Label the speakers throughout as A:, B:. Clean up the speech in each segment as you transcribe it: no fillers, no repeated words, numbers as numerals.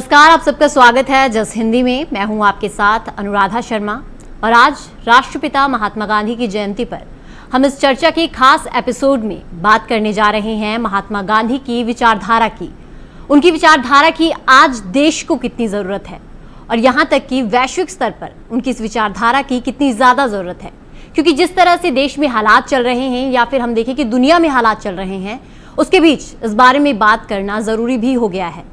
A: नमस्कार, आप सबका स्वागत है जस हिंदी में। मैं हूं आपके साथ अनुराधा शर्मा और आज राष्ट्रपिता महात्मा गांधी की जयंती पर हम इस चर्चा के खास एपिसोड में बात करने जा रहे हैं महात्मा गांधी की विचारधारा की। उनकी विचारधारा की आज देश को कितनी ज़रूरत है और यहाँ तक कि वैश्विक स्तर पर उनकी इस विचारधारा की कितनी ज़्यादा ज़रूरत है, क्योंकि जिस तरह से देश में हालात चल रहे हैं या फिर हम देखें कि दुनिया में हालात चल रहे हैं, उसके बीच इस बारे में बात करना ज़रूरी भी हो गया है।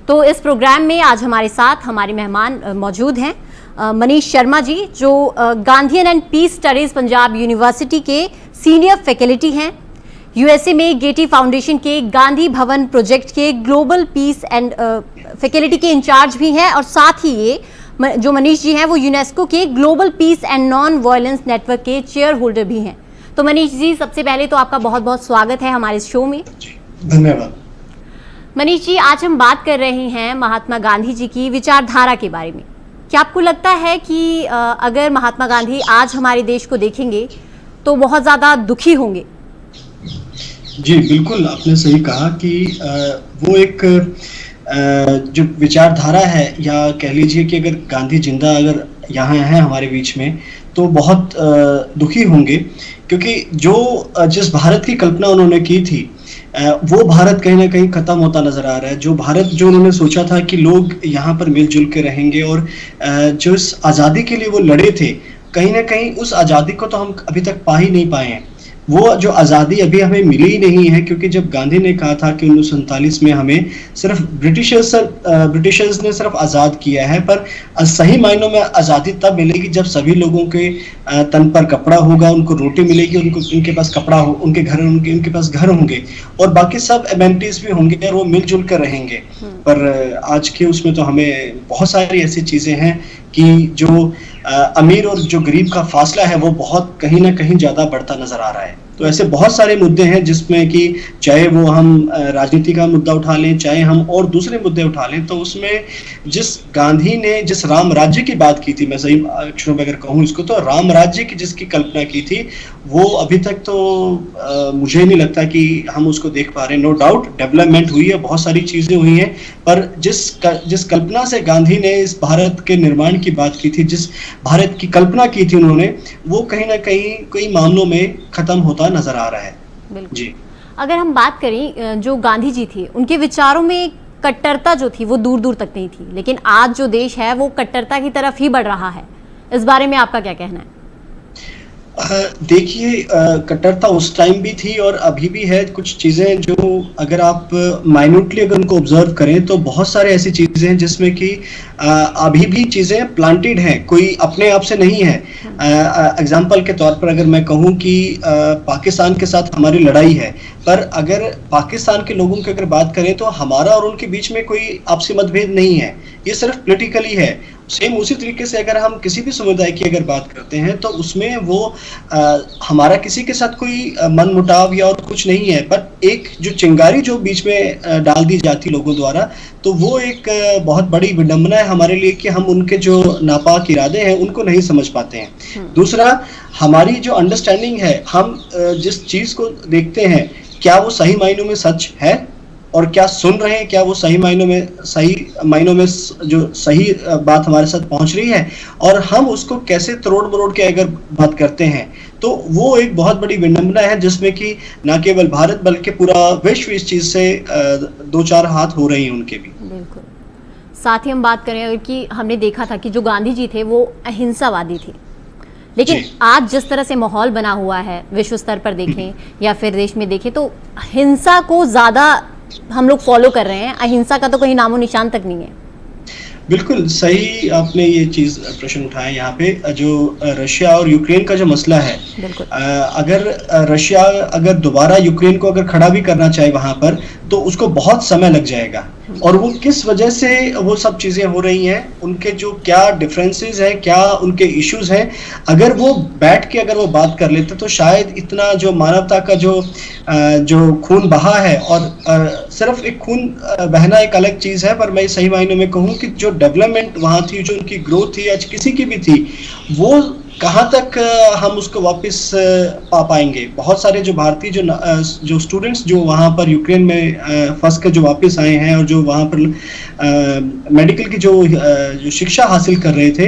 A: तो इस प्रोग्राम में आज हमारे साथ हमारे मेहमान मौजूद हैं मनीष शर्मा जी, जो Gandhian and peace studies Punjab university के सीनियर फैकल्टी हैं। यूएसए में गेटी फाउंडेशन के गांधी भवन प्रोजेक्ट के ग्लोबल पीस एंड फैकल्टी के इंचार्ज भी हैं और साथ ही ये जो मनीष जी हैं वो यूनेस्को के global peace and non violence network के चेयर होल्डर भी हैं। तो मनीष जी, सबसे पहले तो आपका बहुत बहुत स्वागत है हमारे इस शो में।
B: धन्यवाद।
A: मनीष जी, आज हम बात कर रहे हैं महात्मा गांधी जी की विचारधारा के बारे में। क्या आपको लगता है कि अगर महात्मा गांधी आज हमारे देश को देखेंगे तो बहुत ज़्यादा दुखी होंगे?
B: जी बिल्कुल, आपने सही कहा कि वो एक जो विचारधारा है, या कह लीजिए कि अगर गांधी जिंदा अगर यहाँ हैं हमारे बीच में तो बहुत दुखी होंगे, क्योंकि जिस भारत की कल्पना उन्होंने की थी वो भारत कहीं ना कहीं खत्म होता नजर आ रहा है। जो भारत जो उन्होंने सोचा था कि लोग यहाँ पर मिलजुल के रहेंगे और जो इस आज़ादी के लिए वो लड़े थे, कहीं ना कहीं उस आज़ादी को तो हम अभी तक पा ही नहीं पाए हैं। वो जो आज़ादी अभी हमें मिली ही नहीं है, क्योंकि जब गांधी ने कहा था कि 1947 में हमें सिर्फ ब्रिटिशर्स ने सिर्फ आज़ाद किया है, पर सही मायनों में आज़ादी तब मिलेगी जब सभी लोगों के तन पर कपड़ा होगा, उनको रोटी मिलेगी, उनके पास कपड़ा हो, उनके पास घर होंगे और बाकी सब एमेनिटीज भी होंगे और वो मिलजुल कर रहेंगे। पर आज के उसमें तो हमें बहुत सारी ऐसी चीज़ें हैं कि जो अमीर और जो गरीब का फासला है वो बहुत कहीं ना कहीं ज़्यादा बढ़ता नज़र आ रहा है। तो ऐसे बहुत सारे मुद्दे हैं जिसमें कि चाहे वो हम राजनीति का मुद्दा उठा लें, चाहे हम और दूसरे मुद्दे उठा लें, तो उसमें जिस गांधी ने जिस राम राज्य की बात की थी, मैं सही अक्षरों में अगर कहूँ इसको, तो राम राज्य की जिसकी कल्पना की थी वो अभी तक तो मुझे नहीं लगता कि हम उसको देख पा रहे हैं। नो डाउट डेवलपमेंट हुई है, बहुत सारी चीज़ें हुई हैं, पर जिस कल्पना से गांधी ने इस भारत के निर्माण की बात की थी, जिस भारत की कल्पना की थी उन्होंने, वो कहीं ना कहीं कई मामलों में खत्म होता नजर आ रहा है।
A: बिल्कुल जी। अगर हम बात करें, जो गांधी जी थे उनके विचारों में कट्टरता जो थी वो दूर दूर तक नहीं थी, लेकिन आज जो देश है वो कट्टरता की तरफ ही बढ़ रहा है। इस बारे में आपका क्या कहना है?
B: देखिए, कट्टरता उस टाइम भी थी और अभी भी है। कुछ चीज़ें जो अगर आप माइन्यूटली अगर उनको ऑब्जर्व करें तो बहुत सारे ऐसी चीज़ें हैं जिसमें कि अभी भी चीज़ें प्लांटेड हैं, कोई अपने आप से नहीं है। एग्जाम्पल के तौर पर अगर मैं कहूँ कि पाकिस्तान के साथ हमारी लड़ाई है, पर अगर पाकिस्तान के लोगों की अगर बात करें तो हमारा और उनके बीच में कोई आपसी मतभेद नहीं है, ये सिर्फ पॉलिटिकली है। सेम उसी तरीके से अगर हम किसी भी समुदाय की अगर बात करते हैं तो उसमें वो हमारा किसी के साथ कोई मनमुटाव या और कुछ नहीं है, पर एक जो चिंगारी जो बीच में डाल दी जाती लोगों द्वारा, तो वो एक बहुत बड़ी विडंबना है हमारे लिए कि हम उनके जो नापाक इरादे हैं उनको नहीं समझ पाते हैं। दूसरा, हमारी जो अंडरस्टैंडिंग है, हम जिस चीज़ को देखते हैं क्या वो सही मायनों में सच है और क्या सुन रहे हैं, क्या वो सही मायनों में जो सही बात हमारे साथ पहुंच रही है, और हम उसको कैसे तोड़ मरोड़ के अगर बात करते हैं, तो वो एक बहुत बड़ी विडंबना है जिसमें कि न केवल भारत बल्कि पूरा विश्व इस चीज़ से दो चार हाथ हो रही हैं उनके भी।
A: बिल्कुल। साथ ही हम बात करें कि हमने देखा था कि जो गांधी जी थे वो अहिंसावादी थे, लेकिन आज जिस तरह से माहौल बना हुआ है विश्व स्तर पर देखें या फिर देश में देखें, तो हिंसा को ज़्यादा हम लोग फॉलो कर रहे हैं, अहिंसा का तो कहीं नामो निशान तक नहीं है।
B: बिल्कुल सही आपने ये चीज़ प्रश्न उठाया। यहाँ पे जो रशिया और यूक्रेन का जो मसला है, अगर रशिया अगर दोबारा यूक्रेन को अगर खड़ा भी करना चाहे वहाँ पर, तो उसको बहुत समय लग जाएगा। और वो किस वजह से वो सब चीज़ें हो रही हैं, उनके जो क्या डिफरेंसेस हैं, क्या उनके इश्यूज हैं, अगर वो बैठ के अगर वो बात कर लेते तो शायद इतना जो मानवता का जो खून बहा है, और सिर्फ एक खून बहना एक अलग चीज़ है, पर मैं सही मायनों में कहूँ कि जो डेवलपमेंट वहाँ थी, जो उनकी ग्रोथ थी, आज किसी की भी थी, वो कहाँ तक हम उसको वापस पा पाएंगे। बहुत सारे जो भारतीय जो स्टूडेंट्स जो वहाँ पर यूक्रेन में फंस कर जो वापस आए हैं और जो वहाँ पर मेडिकल की जो शिक्षा हासिल कर रहे थे,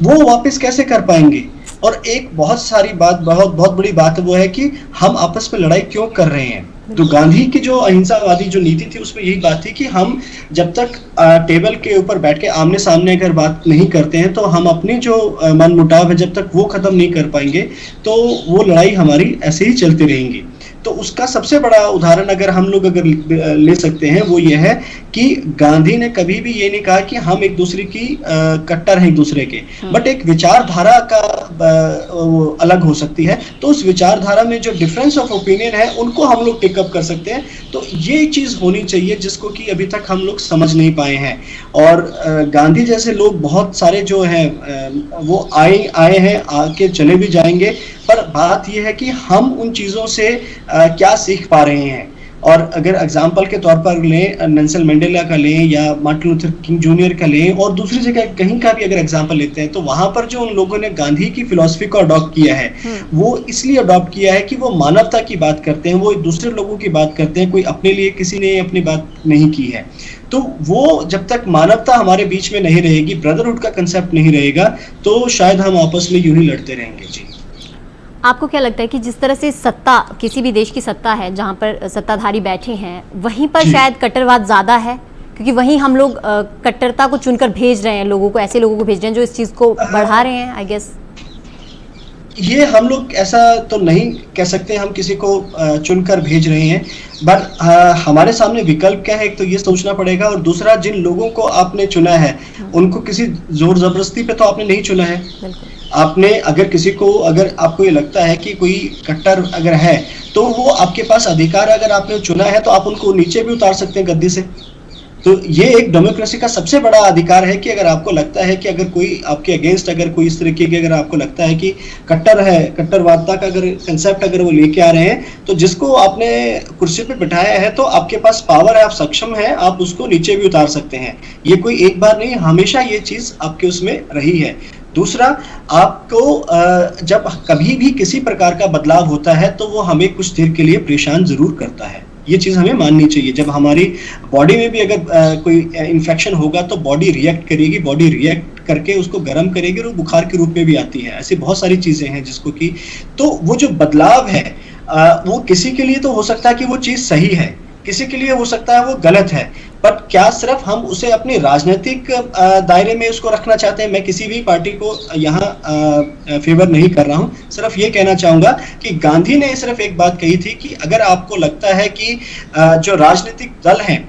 B: वो वापस कैसे कर पाएंगे। और एक बहुत बड़ी बात वो है कि हम आपस में लड़ाई क्यों कर रहे हैं। तो गांधी की जो अहिंसावादी जो नीति थी उसमें यही बात थी कि हम जब तक टेबल के ऊपर बैठ के आमने सामने अगर बात नहीं करते हैं तो हम अपनी जो मन मुटाव है जब तक वो खत्म नहीं कर पाएंगे तो वो लड़ाई हमारी ऐसे ही चलती रहेंगी। तो उसका सबसे बड़ा उदाहरण अगर हम लोग अगर ले सकते हैं वो ये है कि गांधी ने कभी भी ये नहीं कहा कि हम एक दूसरे की कट्टर हैं एक दूसरे के, बट एक विचारधारा का वो अलग हो सकती है। तो उस विचारधारा में जो डिफरेंस ऑफ ओपिनियन है उनको हम लोग टेकअप कर सकते हैं। तो ये चीज होनी चाहिए जिसको कि अभी तक हम लोग समझ नहीं पाए हैं। और गांधी जैसे लोग बहुत सारे जो हैं वो आए हैं, आके चले भी जाएंगे, पर बात यह है कि हम उन चीजों से क्या सीख पा रहे हैं। और अगर एग्जाम्पल के तौर पर लें, नेल्सन मंडेला का लें या मार्टिन लूथर किंग जूनियर का लें और दूसरी जगह कहीं का भी अगर एग्जाम्पल लेते हैं तो वहां पर जो उन लोगों ने गांधी की फिलॉसफी को अडॉप्ट किया है वो इसलिए अडॉप्ट किया है कि वो मानवता की बात करते हैं, वो दूसरे लोगों की बात करते हैं, कोई अपने लिए किसी ने अपनी बात नहीं की है। तो वो जब तक मानवता हमारे बीच में नहीं रहेगी, ब्रदरहुड का कंसेप्ट नहीं रहेगा, तो शायद हम आपस में यूं ही लड़ते रहेंगे। जी,
A: आपको क्या लगता है कि जिस तरह से सत्ता, किसी भी देश की सत्ता है जहां पर सत्ताधारी बैठे हैं, वहीं पर शायद कट्टरवाद ज्यादा है, क्योंकि वहीं हम लोग कट्टरता को चुनकर भेज रहे हैं, लोगों को, ऐसे लोगों को भेज रहे हैं जो इस चीज को बढ़ा रहे हैं। आई गेस
B: ये हम लोग ऐसा तो नहीं कह सकते हम किसी को चुनकर भेज रहे हैं, बट हमारे सामने विकल्प क्या है, एक तो ये सोचना पड़ेगा, और दूसरा जिन लोगों को आपने चुना है उनको किसी जोर जबरदस्ती पे तो आपने नहीं चुना है। आपने अगर किसी को, अगर आपको ये लगता है कि कोई कट्टर अगर है तो वो आपके पास अधिकार, अगर आपने चुना है तो आप उनको नीचे भी उतार सकते हैं गद्दी से। तो ये एक डेमोक्रेसी का सबसे बड़ा अधिकार है कि अगर आपको लगता है कि अगर कोई आपके अगेंस्ट, अगर कोई इस तरीके की, अगर आपको लगता है कि कट्टर है, कट्टरवादता का अगर कंसेप्ट अगर वो लेके आ रहे हैं, तो जिसको आपने कुर्सी पे बिठाया है तो आपके पास पावर है, आप सक्षम है, आप उसको नीचे भी उतार सकते हैं। ये कोई एक बार नहीं, हमेशा ये चीज आपके उसमें रही है। दूसरा, आपको जब कभी भी किसी प्रकार का बदलाव होता है तो वो हमें कुछ देर के लिए परेशान जरूर करता है, ये चीज हमें माननी चाहिए। जब हमारी बॉडी में भी अगर कोई इन्फेक्शन होगा तो बॉडी रिएक्ट करेगी, बॉडी रिएक्ट करके उसको गर्म करेगी और बुखार के रूप में भी आती है। ऐसी बहुत सारी चीजें हैं जिसको कि, तो वो जो बदलाव है वो किसी के लिए तो हो सकता है कि वो चीज सही है, किसी के लिए हो सकता है वो गलत है, पर क्या सिर्फ हम उसे अपने राजनीतिक दायरे में उसको रखना चाहते हैं। मैं किसी भी पार्टी को यहाँ फेवर नहीं कर रहा हूँ, सिर्फ ये कहना चाहूंगा कि गांधी ने सिर्फ एक बात कही थी कि अगर आपको लगता है कि जो राजनीतिक दल हैं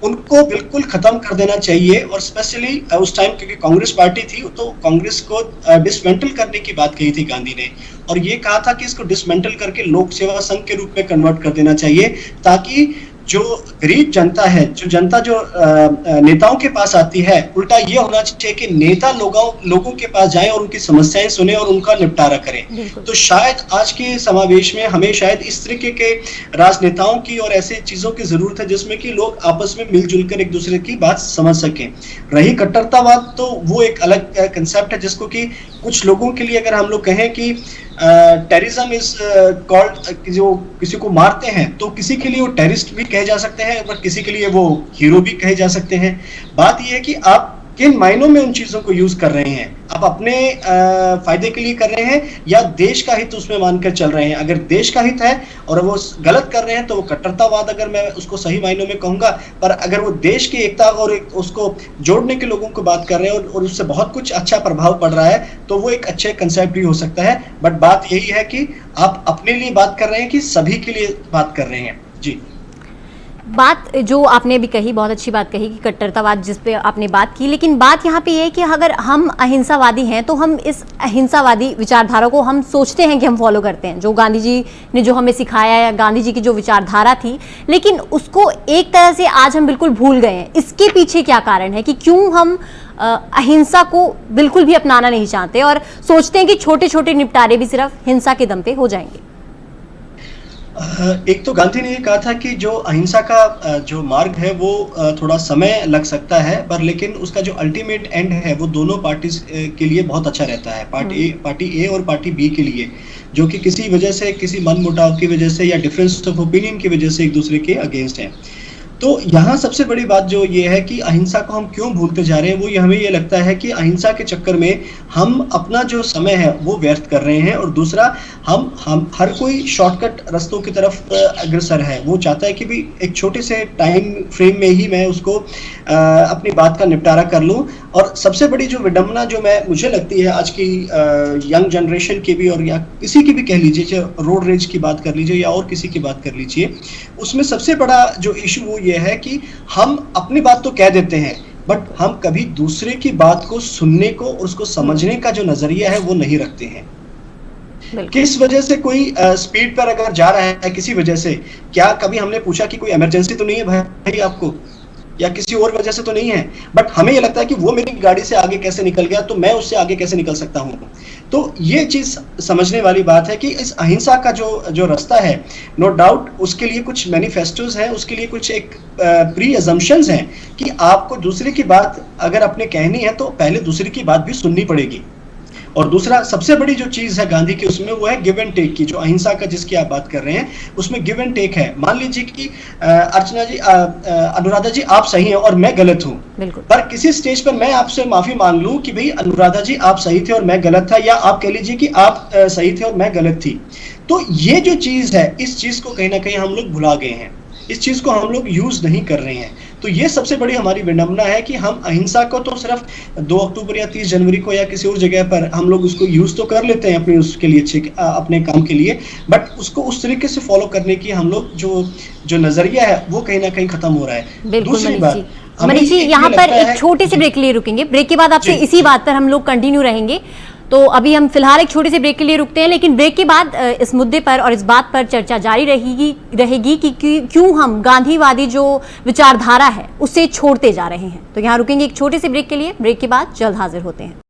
B: उनको बिल्कुल खत्म कर देना चाहिए, और स्पेशली उस टाइम क्योंकि कांग्रेस पार्टी थी तो कांग्रेस को डिसमेंटल करने की बात कही थी गांधी ने, और ये कहा था कि इसको डिसमेंटल करके लोक सेवा संघ के रूप में कन्वर्ट कर देना चाहिए, ताकि जो गरीब जनता है, जो जनता जो नेताओं के पास आती है, उल्टा ये होना चाहिए कि नेता लोगों के पास जाएं और उनकी समस्याएं सुने और उनका निपटारा करें। तो शायद आज के समावेश में हमें शायद इस तरीके के राजनेताओं की और ऐसे चीजों की जरूरत है जिसमें कि लोग आपस में मिलजुल कर एक दूसरे की बात समझ सकें। रही कट्टरतावाद तो वो एक अलग कंसेप्ट है जिसको कि कुछ लोगों के लिए अगर हम लोग कहें कि टेररिज्म इज कॉल्ड, जो किसी को मारते हैं तो किसी के लिए वो टेररिस्ट भी कहे जा सकते हैं, पर किसी के लिए वो हीरो भी कहे जा सकते हैं। बात ये है कि आप किन मायनों में उन चीजों को यूज कर रहे हैं, आप अपने फायदे के लिए कर रहे हैं या देश का हित उसमें मानकर चल रहे हैं। अगर देश का हित है और वो गलत कर रहे हैं तो वो कट्टरतावाद, अगर मैं उसको सही मायनों में कहूंगा, पर अगर वो देश की एकता और उसको जोड़ने के लोगों को बात कर रहे हैं और उससे बहुत कुछ अच्छा प्रभाव पड़ रहा है तो वो एक अच्छे कंसेप्ट भी हो सकता है। बट बात यही है कि आप अपने लिए बात कर रहे हैं कि सभी के लिए बात कर रहे हैं। जी,
A: बात जो आपने भी कही, बहुत अच्छी बात कही कि कट्टरतावाद जिस पे आपने बात की, लेकिन बात यहाँ पे ये है कि अगर हम अहिंसावादी हैं तो हम इस अहिंसावादी विचारधारा को हम सोचते हैं कि हम फॉलो करते हैं, जो गांधी जी ने जो हमें सिखाया या गांधी जी की जो विचारधारा थी, लेकिन उसको एक तरह से आज हम बिल्कुल भूल गए हैं। इसके पीछे क्या कारण है कि क्यों हम अहिंसा को बिल्कुल भी अपनाना नहीं चाहते और सोचते हैं कि छोटे छोटे निपटारे भी सिर्फ हिंसा के दम पे हो जाएंगे?
B: एक तो गांधी ने ये कहा था कि जो अहिंसा का जो मार्ग है वो थोड़ा समय लग सकता है, पर लेकिन उसका जो अल्टीमेट एंड है वो दोनों पार्टी के लिए बहुत अच्छा रहता है, पार्टी ए और पार्टी बी के लिए, जो कि किसी वजह से, किसी मनमुटाव की वजह से या डिफरेंस ऑफ ओपिनियन की वजह से एक दूसरे के अगेंस्ट हैं। तो यहाँ सबसे बड़ी बात जो ये है कि अहिंसा को हम क्यों भूलते जा रहे हैं, वो हमें ये लगता है कि अहिंसा के चक्कर में हम अपना जो समय है वो व्यर्थ कर रहे हैं, और दूसरा हम हर कोई शॉर्टकट रास्तों की तरफ अग्रसर है। वो चाहता है कि भी एक छोटे से टाइम फ्रेम में ही मैं उसको अपनी बात का निपटारा कर लूं। और सबसे बड़ी जो विडंबना जो मुझे लगती है आज की यंग जनरेशन की भी, और या किसी की भी कह लीजिए, चाहे रोड रेज की बात कर लीजिए या और किसी की बात कर लीजिए, उसमें सबसे बड़ा जो इशू वो ये है कि हम अपनी बात तो कह देते हैं, बट हम कभी दूसरे की बात को सुनने को और उसको समझने का जो नजरिया है वो नहीं रखते हैं। किस वजह से कोई स्पीड पर अगर जा रहा है किसी वजह से, क्या कभी हमने पूछा कि कोई इमरजेंसी तो नहीं है भाई आपको, या किसी और वजह से तो नहीं है, बट हमें ये लगता है कि वो मेरी गाड़ी से आगे कैसे निकल गया तो मैं उससे आगे कैसे निकल सकता हूं। तो ये चीज समझने वाली बात है कि इस अहिंसा का जो रास्ता है, नो डाउट उसके लिए कुछ मैनिफेस्टोज हैं, उसके लिए कुछ एक प्री अजम्पशंस हैं कि आपको दूसरे की बात अगर आपने कहनी है तो पहले दूसरे की बात भी सुननी पड़ेगी। और दूसरा सबसे बड़ी जो चीज है गांधी की, उसमें वो है गिव एंड टेक की। जो अहिंसा का जिसकी आप बात कर रहे हैं उसमें गिव एंड टेक है। मान लीजिए कि अर्चना जी, अनुराधा जी आप सही हैं और मैं गलत हूं, पर किसी स्टेज पर मैं आपसे माफी मांग लूं कि भाई अनुराधा जी आप सही थे और मैं गलत था, या आप कह लीजिए कि आप सही थे और मैं गलत थी, तो ये जो चीज है, इस चीज को कहीं ना कहीं हम लोग भुला गए हैं, इस चीज को हम लोग यूज नहीं कर रहे हैं। तो ये सबसे बड़ी हमारी विडंबना है कि हम अहिंसा को तो सिर्फ 2 अक्टूबर या 30 जनवरी को या किसी और जगह पर हम लोग उसको यूज तो कर लेते हैं अपने उसके लिए, अपने काम के लिए, बट उसको उस तरीके से फॉलो करने की हम लोग जो नजरिया है वो कहीं ना कहीं खत्म हो रहा है। दूसरी बात,
A: मनीष जी यहाँ पर एक छोटे से ब्रेक के लिए रुकेंगे, ब्रेक के बाद आपसे इसी बात पर हम लोग कंटिन्यू रहेंगे। तो अभी हम फिलहाल एक छोटे से ब्रेक के लिए रुकते हैं, लेकिन ब्रेक के बाद इस मुद्दे पर और इस बात पर चर्चा जारी रहेगी कि क्यों हम गांधीवादी जो विचारधारा है उसे छोड़ते जा रहे हैं। तो यहाँ रुकेंगे एक छोटे से ब्रेक के लिए, ब्रेक के बाद जल्द हाजिर होते हैं।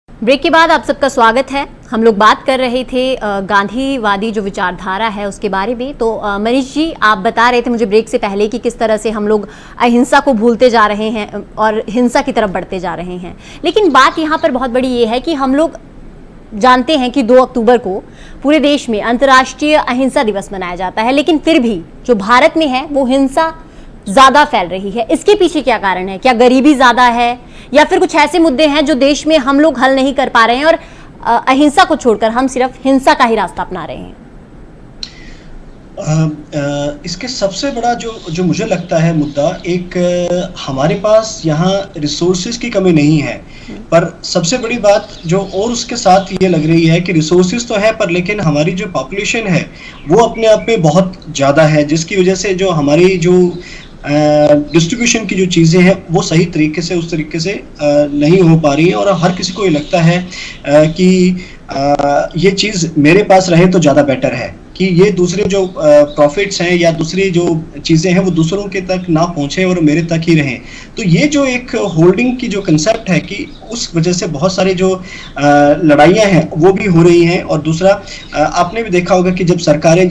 A: ब्रेक के बाद आप सबका स्वागत है। हम लोग बात कर रहे थे गांधीवादी जो विचारधारा है उसके बारे में। तो मनीष जी आप बता रहे थे मुझे ब्रेक से पहले कि किस तरह से हम लोग अहिंसा को भूलते जा रहे हैं और हिंसा की तरफ बढ़ते जा रहे हैं। लेकिन बात यहाँ पर बहुत बड़ी ये है कि हम लोग जानते हैं कि 2 अक्टूबर को पूरे देश में अंतर्राष्ट्रीय अहिंसा दिवस मनाया जाता है, लेकिन फिर भी जो भारत में है वो हिंसा ज्यादा फैल रही है। इसके पीछे क्या कारण है? क्या गरीबी ज्यादा है या फिर कुछ ऐसे मुद्दे हैं जो देश में हम लोग हल नहीं कर पा रहे हैं और अहिंसा को छोड़कर हम सिर्फ हिंसा का ही रास्ता अपना रहे हैं?
B: इसके सबसे बड़ा जो मुझे लगता है मुद्दा, एक हमारे पास यहाँ रिसोर्सेज की कमी नहीं है, पर सबसे बड़ी बात जो और उसके साथ ये लग रही है कि रिसोर्सेज तो है पर लेकिन हमारी जो पॉपुलेशन है वो अपने आप में बहुत ज़्यादा है, जिसकी वजह से जो हमारी जो डिस्ट्रीब्यूशन की जो चीज़ें हैं वो सही तरीके से उस तरीके से नहीं हो पा रही है। और हर किसी को ये लगता है कि ये चीज़ मेरे पास रहे तो ज़्यादा बेटर है, कि ये दूसरे जो प्रॉफिट्स हैं या दूसरी जो चीज़ें हैं वो दूसरों के तक ना पहुँचे और मेरे तक ही रहें। तो ये जो एक होल्डिंग की जो कंसेप्ट है कि उस वजह से बहुत सारी जो लड़ाइयाँ हैं वो भी हो रही हैं। और दूसरा आपने भी देखा होगा कि जब सरकारें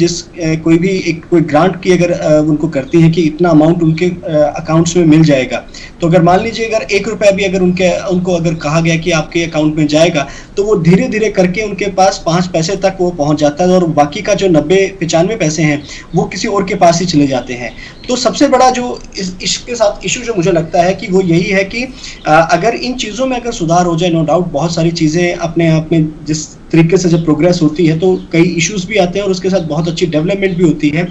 B: कोई ग्रांट की अगर उनको करती हैं कि इतना अमाउंट उनके अकाउंट्स में मिल जाएगा, तो अगर मान लीजिए अगर 1 रुपया भी अगर उनको अगर कहा गया कि आपके अकाउंट में जाएगा, तो वो धीरे धीरे करके उनके पास 5 पैसे तक वो पहुंच जाता है और बाकी का जो 90-95 पैसे हैं वो किसी और के पास ही चले जाते हैं। तो सबसे बड़ा जो इसके साथ इशू जो मुझे लगता है कि वो यही है कि अगर इन चीज़ों में अगर सुधार हो जाए, नो डाउट बहुत सारी चीज़ें अपने आप में जिस तरीके से जब प्रोग्रेस होती है तो कई इश्यूज भी आते हैं और उसके साथ बहुत अच्छी डेवलपमेंट भी होती है।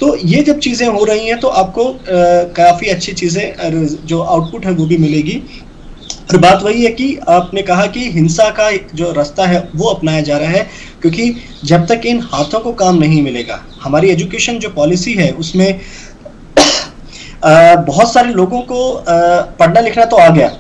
B: तो ये जब चीज़ें हो रही हैं तो आपको काफ़ी अच्छी चीज़ें जो आउटपुट है वो भी मिलेगी। और बात वही है कि आपने कहा कि हिंसा का जो रास्ता है वो अपनाया जा रहा है, क्योंकि जब तक इन हाथों को काम नहीं मिलेगा, हमारी एजुकेशन जो पॉलिसी है उसमें बहुत सारे लोगों को पढ़ना लिखना तो आ गया।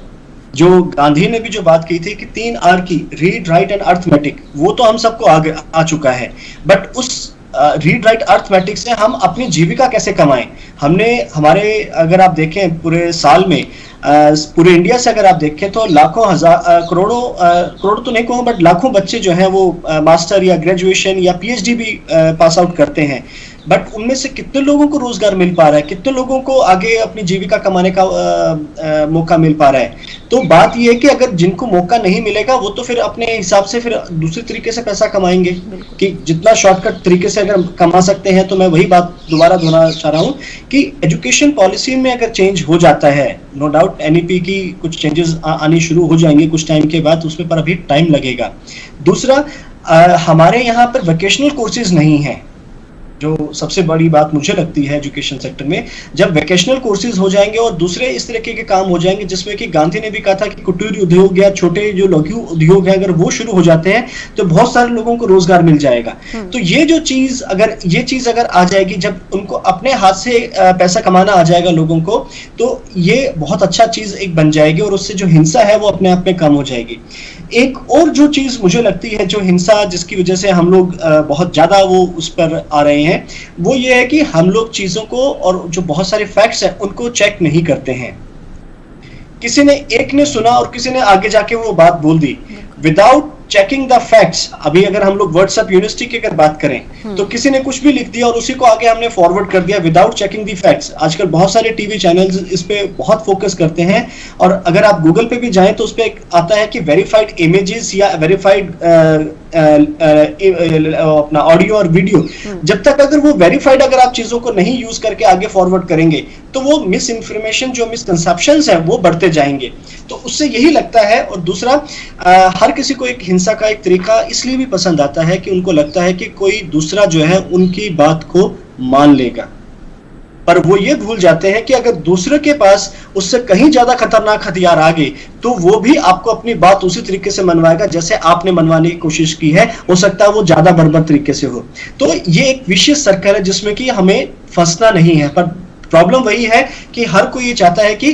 B: जो गांधी ने भी जो बात की थी कि 3 R की, रीड राइट एंड अर्थमेटिक, वो तो हम सबको आ चुका है, बट उस रीड राइट अर्थमेटिक से हम अपनी जीविका कैसे कमाएं। हमने हमारे अगर आप देखें पूरे साल में पूरे इंडिया से अगर आप देखें तो लाखों करोड़ों करोड़ तो नहीं कहूँ बट लाखों बच्चे जो हैं वो मास्टर या ग्रेजुएशन या पीएचडी भी पास आउट करते हैं। बट उनमें से कितने लोगों को रोजगार मिल पा रहा है, कितने लोगों को आगे अपनी जीविका कमाने का मौका मिल पा रहा है। तो बात यह है कि अगर जिनको मौका नहीं मिलेगा वो तो फिर अपने हिसाब से फिर दूसरे तरीके से पैसा कमाएंगे कि जितना शॉर्टकट तरीके से अगर कमा सकते हैं। तो मैं वही बात दोबारा दोहराना चाह रहा हूँ कि एजुकेशन पॉलिसी में अगर चेंज हो जाता है, नो डाउट एनईपी की कुछ चेंजेस आनी शुरू हो जाएंगे कुछ टाइम के बाद, उसमें पर अभी टाइम लगेगा। दूसरा, हमारे यहाँ पर वोकेशनल कोर्सेज नहीं है, जो सबसे बड़ी बात मुझे लगती है एजुकेशन सेक्टर में। जब वोकेशनल कोर्सेज हो जाएंगे और दूसरे इस तरीके के काम हो जाएंगे जिसमें कि गांधी ने भी कहा था कि कुटीर उद्योग या छोटे जो लघु उद्योग है अगर वो शुरू हो जाते हैं तो बहुत सारे लोगों को रोजगार मिल जाएगा। तो ये जो चीज अगर आ जाएगी, जब उनको अपने हाथ से पैसा कमाना आ जाएगा लोगों को, तो ये बहुत अच्छा चीज एक बन जाएगी और उससे जो हिंसा है वो अपने आप में कम हो जाएगी। एक और जो चीज मुझे लगती है जो हिंसा जिसकी वजह से हम लोग बहुत ज्यादा वो उस पर आ रहे हैं, वो ये है कि हम लोग चीजों को और जो बहुत सारे फैक्ट्स हैं उनको चेक नहीं करते हैं। किसी ने एक ने सुना और किसी ने आगे जाके वो बात बोल दी विदाउट चेकिंग द फैक्ट्स। अभी अगर हम लोग व्हाट्सएप यूनिवर्सिटी की अगर बात करें तो किसी ने कुछ भी लिख दिया और उसी को आगे हमने फॉरवर्ड कर दिया विदाउट चेकिंग द फैक्ट्स। आजकल बहुत सारे टीवी चैनल्स इस पे बहुत फोकस करते हैं और अगर आप गूगल पे भी जाएं तो उस पे आता है कि वेरीफाइड इमेजेस या वेरीफाइड अपना ऑडियो और वीडियो। जब तक अगर वो वेरीफाइड अगर आप चीजों को नहीं यूज करके आगे फॉरवर्ड करेंगे तो वो मिस इन्फॉर्मेशन जो मिसकंसेप्शंस हैं वो बढ़ते जाएंगे। तो उससे यही लगता है। और दूसरा, हर किसी को एक हिंसा का एक तरीका इसलिए भी पसंद आता है कि उनको लगता है कि कोई दूसरा जो है उनकी बात को मान लेगा, पर वो ये भूल जाते हैं कि अगर दूसरे के पास उससे कहीं ज्यादा खतरनाक हथियार आ गए तो वो भी आपको अपनी बात उसी तरीके से मनवाएगा जैसे आपने मनवाने की कोशिश की है। हो सकता है वो ज्यादा बर्बर तरीके से हो। तो ये एक विशेष सर्कल है जिसमें कि हमें फंसना नहीं है। पर प्रॉब्लम वही है कि हर कोई ये चाहता है कि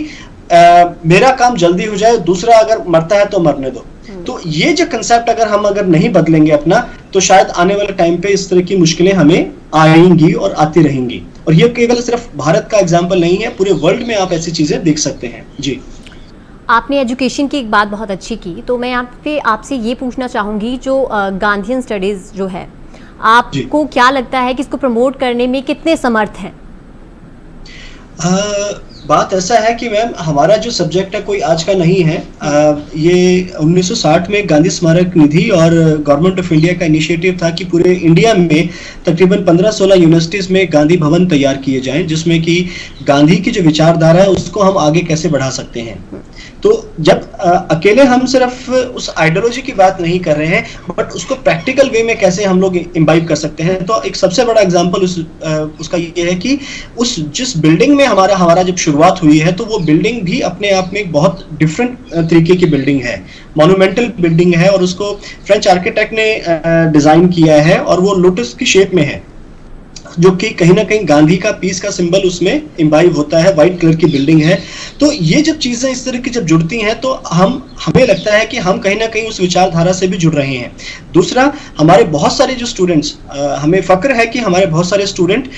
B: मेरा काम जल्दी हो जाए, दूसरा अगर मरता है तो मरने दो। तो ये जो कंसेप्ट अगर नहीं बदलेंगे अपना, तो शायद आने वाले टाइम पे इस तरह की मुश्किलें हमें आएंगी और आती रहेंगी। और ये केवल सिर्फ भारत का एग्जाम्पल नहीं है, पूरे वर्ल्ड में आप ऐसी चीजें देख सकते हैं। जी,
A: आपने एजुकेशन की एक बात बहुत अच्छी की, तो मैं आपसे ये पूछना चाहूंगी, जो गांधीयन स्टडीज जो है, आपको क्या लगता है कि इसको प्रमोट करने में कितने समर्थ हैं?
B: बात ऐसा है कि मैम हमारा जो सब्जेक्ट है कोई आज का नहीं है। ये 1960 में गांधी स्मारक निधि और गवर्नमेंट ऑफ इंडिया का इनिशिएटिव था कि पूरे इंडिया में तकरीबन 15-16 यूनिवर्सिटीज में गांधी भवन तैयार किए जाएं, जिसमें कि गांधी की जो विचारधारा है उसको हम आगे कैसे बढ़ा सकते हैं। तो जब अकेले हम सिर्फ उस आइडियोलॉजी की बात नहीं कर रहे हैं, बट उसको प्रैक्टिकल वे में कैसे हम लोग इम्बाइब कर सकते हैं। तो एक सबसे बड़ा एग्जांपल उसका ये है कि जिस बिल्डिंग में हमारा जब शुरुआत हुई है, तो वो बिल्डिंग भी अपने आप में एक बहुत डिफरेंट तरीके की बिल्डिंग है, मॉन्यूमेंटल बिल्डिंग है, और उसको फ्रेंच आर्किटेक्ट ने डिजाइन किया है और वो लोटस की शेप में है, जो कि कहीं ना कहीं गांधी का पीस का सिंबल उसमें इम्बाइब होता है। व्हाइट कलर की बिल्डिंग है। तो ये जब चीजें इस तरह की जब जुड़ती हैं तो हमें लगता है कि हम कहीं ना कहीं उस विचारधारा से भी जुड़ रहे हैं। दूसरा, हमारे बहुत सारे जो स्टूडेंट्स, हमें फक्र है कि हमारे बहुत सारे स्टूडेंट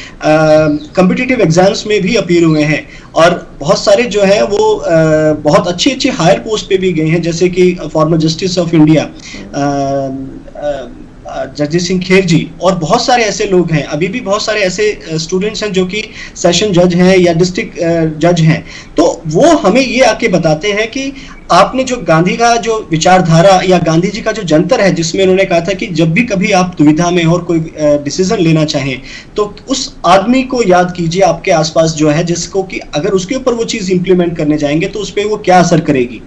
B: कॉम्पिटिटिव एग्जाम्स में भी अपीयर हुए हैं, और बहुत सारे जो है वो बहुत अच्छी हायर पोस्ट पे भी गए हैं, जैसे कि former justice of India Jagjit Singh Khehar ji, और बहुत सारे ऐसे लोग हैं। अभी भी बहुत सारे ऐसे स्टूडेंट्स हैं जो कि सेशन जज हैं या डिस्ट्रिक्ट जज हैं। तो वो हमें ये आके बताते हैं कि आपने जो गांधी का जो विचारधारा या गांधी जी का जो जंतर है, जिसमें उन्होंने कहा था कि जब भी कभी आप दुविधा में हो और कोई डिसीजन लेना चाहें तो उस आदमी को याद कीजिए आपके आसपास जो है, जिसको कि अगर उसके ऊपर वो चीज इंप्लीमेंट करने जाएंगे तो उस पर वो क्या असर करेगी,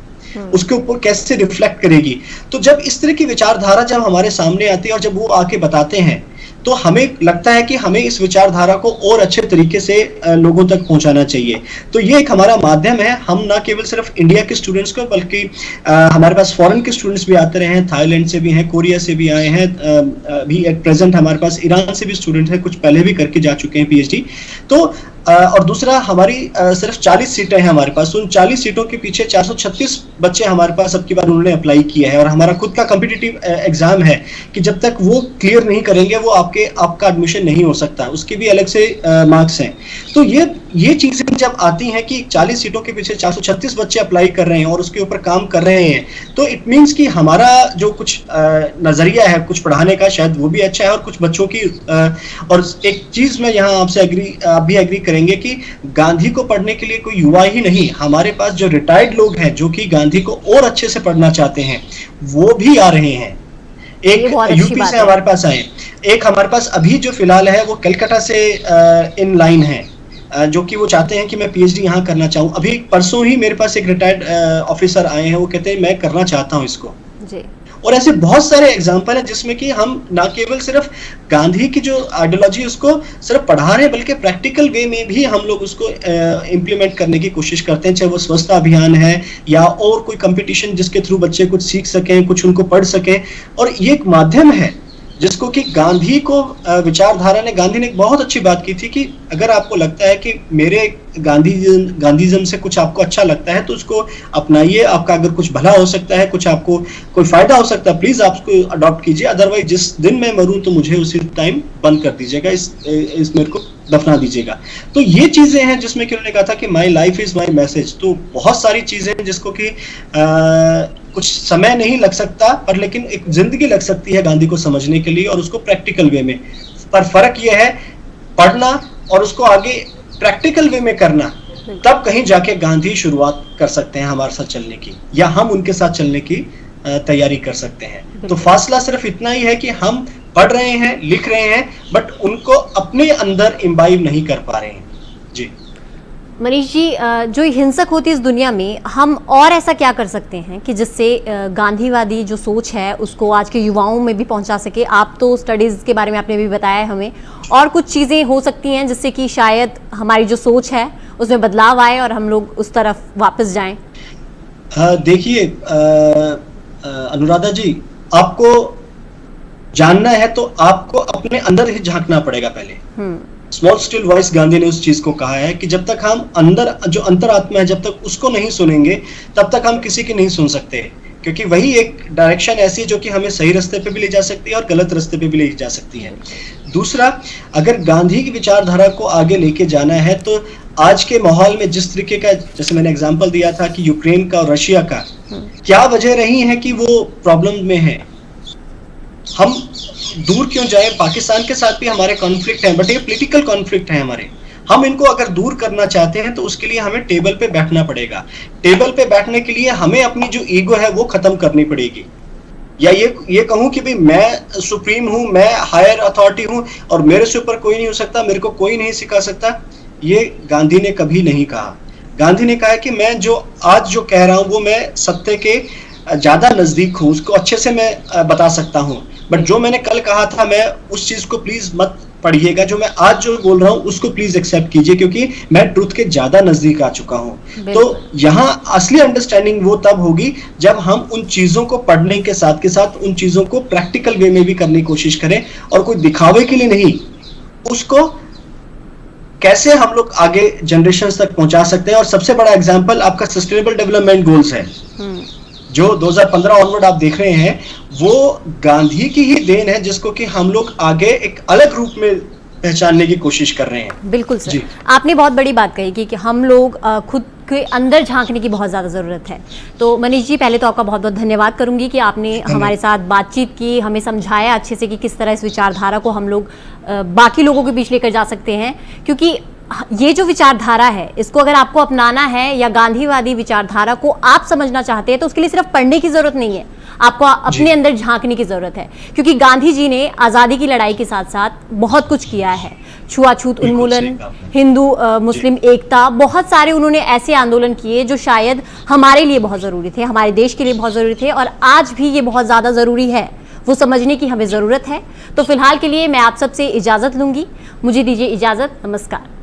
B: उसके ऊपर कैसे रिफ्लेक्ट करेगी। तो जब इस तरह की विचारधारा जब हमारे सामने आती है और जब वो आके बताते हैं, तो हमें लगता है कि हमें इस विचारधारा को और अच्छे तरीके से लोगों तक पहुंचाना चाहिए। तो ये एक हमारा माध्यम है। हम ना केवल सिर्फ इंडिया के स्टूडेंट्स को, बल्कि हमारे पास फॉरेन के स्टूडेंट्स भी आते रहे हैं, थाईलैंड से भी हैं, कोरिया से भी आए हैं, अभी एट प्रेजेंट हमारे पास ईरान से भी स्टूडेंट हैं, कुछ पहले भी करके जा चुके हैं पीएचडी। तो और दूसरा हमारी सिर्फ 40 सीटें हैं हमारे पास, उन 40 सीटों के पीछे 436 बच्चे हमारे पास अब की बार उन्होंने अप्लाई किया है, और हमारा खुद का कॉम्पिटिटिव एग्जाम है कि जब तक वो क्लियर नहीं करेंगे वो आपका एडमिशन नहीं हो सकता, उसके भी अलग से मार्क्स हैं। तो ये चीजें जब आती हैं कि 40 सीटों के पीछे 436 बच्चे अप्लाई कर रहे हैं और उसके ऊपर काम कर रहे हैं, तो इट मीन्स कि हमारा जो कुछ नजरिया है कुछ पढ़ाने का शायद वो भी अच्छा है, और कुछ बच्चों की और एक चीज मैं यहाँ आपसे आप भी एग्री करेंगे कि गांधी को पढ़ने के लिए कोई युवा ही नहीं, हमारे पास जो रिटायर्ड लोग हैं जो कि गांधी को और अच्छे से पढ़ना चाहते हैं वो भी आ रहे हैं। एक यूपी से हमारे पास आए, एक हमारे पास अभी जो फिलहाल है वो कलकत्ता से इन लाइन है, जो कि वो चाहते हैं कि मैं पीएचडी यहाँ करना चाहूँ। अभी परसों ही मेरे पास एक रिटायर्ड ऑफिसर आए हैं, वो कहते हैं मैं करना चाहता हूँ इसको जी। और ऐसे बहुत सारे एग्जाम्पल हैं जिसमें कि हम ना केवल सिर्फ गांधी की जो आइडियोलॉजी उसको सिर्फ पढ़ा रहे हैं, बल्कि प्रैक्टिकल वे में भी हम लोग उसको इम्प्लीमेंट करने की कोशिश करते हैं, चाहे वो स्वच्छता अभियान है या और कोई कंपटीशन जिसके थ्रू बच्चे कुछ सीख सकें, कुछ उनको पढ़ सकें। और ये एक माध्यम है जिसको कि गांधी को विचारधारा ने, गांधी ने एक बहुत अच्छी बात की थी कि अगर आपको लगता है कि मेरे गांधीज्म से कुछ आपको अच्छा लगता है तो उसको अपनाइए, आपका अगर कुछ भला हो सकता है, कुछ आपको कोई फायदा हो सकता है, प्लीज आप उसको अडॉप्ट कीजिए, अदरवाइज जिस दिन मैं मरूं तो मुझे उसी टाइम बंद कर दीजिएगा, इस मेरे को दफना दीजिएगा। तो ये चीजें हैं जिसमें कि उन्होंने कहा था कि my life is my message. तो बहुत सारी चीजें हैं जिसको कि कुछ समय नहीं लग सकता, पर लेकिन एक जिंदगी लग सकती है गांधी को समझने के लिए और उसको प्रैक्टिकल वे में। पर फर्क यह है पढ़ना और उसको आगे प्रैक्टिकल वे में करना, तब कहीं जाके गांधी शुरुआत कर सकते हैं हमारे साथ चलने की, या हम उनके साथ चलने की तैयारी कर सकते हैं। तो फासला सिर्फ इतना ही है कि हम पढ़ रहे हैं, लिख रहे हैं, बट उनको अपने अंदर इम्बाइब नहीं कर पा रहे हैं। जी
A: मनीष जी, जो हिंसक होती है इस दुनिया में, हम और ऐसा क्या कर सकते हैं कि जिससे गांधीवादी जो सोच है उसको आज के युवाओं में भी पहुंचा सके? आप तो स्टडीज़ के बारे में आपने भी बताया हमें, और कुछ चीज़ें हो सकती हैं जिससे कि शायद हमारी जो सोच है उसमें बदलाव आए और हम लोग उस तरफ वापस जाएं।
B: देखिए अनुराधा जी, आपको जानना है तो आपको अपने अंदर ही झांकना पड़ेगा पहले। स्मॉल स्टिल वॉइस, गांधी ने उस चीज को कहा है कि जब तक हम अंदर जो अंतरात्मा है जब तक उसको नहीं सुनेंगे तब तक हम किसी की नहीं सुन सकते, क्योंकि वही एक डायरेक्शन ऐसी है जो कि हमें सही रास्ते पे भी ले जा सकती है और गलत रास्ते पे भी ले जा सकती है। दूसरा, अगर गांधी की विचारधारा को आगे लेके जाना है तो आज के माहौल में जिस तरीके का, जैसे मैंने एग्जांपल दिया था कि यूक्रेन का और रशिया का, क्या वजह रही है कि वो प्रॉब्लम में है, हम दूर क्यों जाए? पाकिस्तान के साथ भी हमारे कॉन्फ्लिक्ट हैं, बट ये पॉलिटिकल कॉन्फ्लिक्ट है हमारे। हम इनको अगर दूर करना चाहते हैं तो उसके लिए हमें टेबल पे बैठना पड़ेगा। टेबल पे बैठने के लिए हमें अपनी जो ईगो है वो खत्म करनी पड़ेगी, या ये कहूं कि भाई मैं सुप्रीम हूं, मैं हायर अथॉरिटी हूं और मेरे से ऊपर कोई नहीं हो सकता, मेरे को कोई नहीं सिखा सकता, ये गांधी ने कभी नहीं कहा। गांधी ने कहा कि मैं जो आज जो कह रहा हूं वो मैं सत्य के ज्यादा नजदीक हूं, उसको अच्छे से मैं बता सकता हूं, बट जो मैंने कल कहा था मैं उस चीज को प्लीज मत पढ़िएगा, जो मैं आज जो बोल रहा हूं उसको प्लीज एक्सेप्ट कीजिए, क्योंकि मैं ट्रुथ के ज्यादा नजदीक आ चुका हूं। तो यहाँ असली अंडरस्टैंडिंग वो तब होगी जब हम उन चीजों को पढ़ने के साथ उन चीजों को प्रैक्टिकल वे में भी करने की कोशिश करें, और कोई दिखावे के लिए नहीं, उसको कैसे हम लोग आगे जनरेशंस तक पहुंचा सकते हैं। और सबसे बड़ा एग्जांपल आपका सस्टेनेबल डेवलपमेंट गोल्स है जो 2015 ऑनवर्ड आप देख रहे हैं, वो गांधी की ही देन है, जिसको कि हम लोग आगे एक अलग रूप में पहचानने की कोशिश कर रहे हैं।
A: बिल्कुल सर, आपने बहुत बड़ी बात कही कि हम लोग खुद के अंदर झांकने की बहुत ज़्यादा ज़रूरत है। तो मनीष जी, पहले तो आपका बहुत बहुत धन्यवाद करूंगी कि आपने हमारे साथ बातचीत की, हमें समझाया अच्छे से कि किस तरह इस विचारधारा को हम लोग बाकी लोगों के बीच लेकर जा सकते हैं, क्योंकि ये जो विचारधारा है इसको अगर आपको अपनाना है या गांधीवादी विचारधारा को आप समझना चाहते हैं तो उसके लिए सिर्फ पढ़ने की जरूरत नहीं है, आपको अपने अंदर झांकने की जरूरत है। क्योंकि गांधी जी ने आज़ादी की लड़ाई के साथ साथ बहुत कुछ किया है, छुआछूत उन्मूलन, हिंदू मुस्लिम एकता, बहुत सारे उन्होंने ऐसे आंदोलन किए जो शायद हमारे लिए बहुत ज़रूरी थे, हमारे देश के लिए बहुत ज़रूरी थे, और आज भी ये बहुत ज़्यादा ज़रूरी है, वो समझने की हमें ज़रूरत है। तो फिलहाल के लिए मैं आप सबसे इजाज़त लूँगी, मुझे दीजिए इजाज़त, नमस्कार।